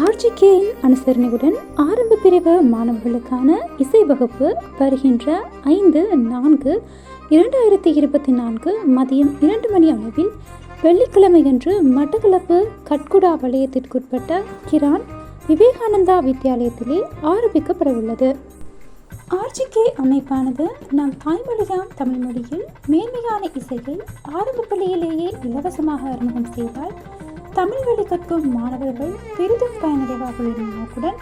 ஆர்ஜிகேயின் அனுசரணையுடன் ஆரம்ப பிரிவு மாணவர்களுக்கான இசை வகுப்பு வருகின்ற 5/4/2024 மதியம் 2 மணி அளவில் வெள்ளிக்கிழமையன்று மட்டக்களப்பு கட்குடா வலயத்திற்குட்பட்ட கிரான் விவேகானந்தா வித்தியாலயத்திலே ஆரம்பிக்கப்படவுள்ளது. ஆர்ஜிகே அமைப்பானது நம் தாய்மொழியாம் தமிழ் மொழியில் மேன்மையான இசையை ஆரம்ப பள்ளியிலேயே இலவசமாக அறிமுகம் செய்தால் தமிழ் வழி கற்கும் மாணவர்கள் பெரிதும் பயனடைவார்கள் என்ற நோக்குடன்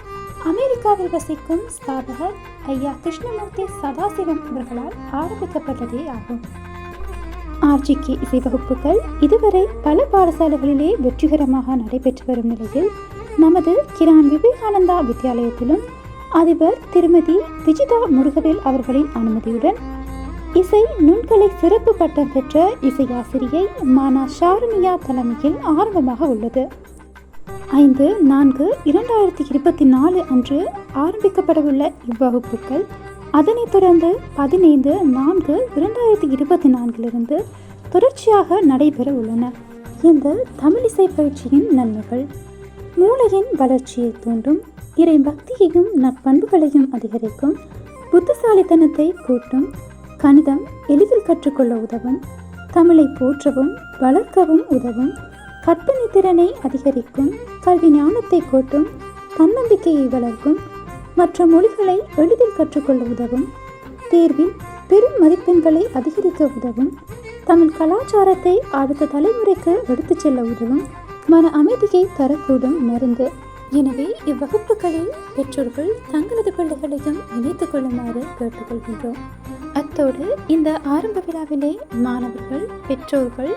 அமெரிக்காவில் வசிக்கும் ஸ்தாபகர் ஐயா கிருஷ்ணமூர்த்தி சதாசிவம் அவர்களால் ஆரம்பிக்கப்பட்டதே ஆகும். ஆர்ஜிகே இசை வகுப்புகள் இதுவரை பல பாடசாலைகளிலே வெற்றிகரமாக நடைபெற்று வரும் நிலையில் நமது கிரான் விவேகானந்தா வித்தியாலயத்திலும் அதிபர் திருமதி விஜிதா முருகவேல் அவர்களின் அனுமதியுடன் இசை நுண்கலை சிறப்பு பட்டம் பெற்ற இசையாசிரியை மானா ஷாரணியா தலைமையில் ஆரம்பமாக உள்ளது. 5/4/2024 அன்று ஆரம்பிக்கப்படவுள்ள இவ்வகுப்புகள் அதனைத் தொடர்ந்து 15/4/2024 தொடர்ச்சியாக நடைபெற உள்ளன. இந்த தமிழிசை பயிற்சியின் நன்மைகள்: மூளையின் வளர்ச்சியை தூண்டும், இறை பக்தியையும் நற்பண்புகளையும் அதிகரிக்கும், புத்திசாலித்தனத்தை கூட்டும், கணிதம் எளிதில் கற்றுக்கொள்ள உதவும், தமிழை போற்றவும் வளர்க்கவும் உதவும், கற்பனை திறனை அதிகரிக்கும், கல்வி ஞானத்தை கூட்டும், தன்னம்பிக்கையை வளர்க்கும், மற்ற மொழிகளை எளிதில் கற்றுக்கொள்ள உதவும், தேர்வில் பெரும் மதிப்பெண்களை அதிகரிக்க உதவும், தமிழ் கலாச்சாரத்தை அடுத்த தலைமுறைக்கு எடுத்துச் செல்ல உதவும், மன அமைதியை தரக்கூடும் மருந்து. எனவே இவ்வகுப்புகளில் பெற்றோர்கள் தங்களது பிள்ளைகளையும் இணைத்துக் கொள்ளுமாறு கேட்டுக்கொள்கின்றோம். அத்தோடு இந்த ஆரம்ப விழாவிலே மாணவர்கள், பெற்றோர்கள்,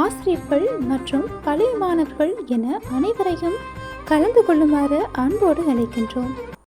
ஆசிரியர்கள் மற்றும் பழைய மாணவர்கள் என அனைவரையும் கலந்து கொள்ளுமாறு அன்போடு அழைக்கின்றோம்.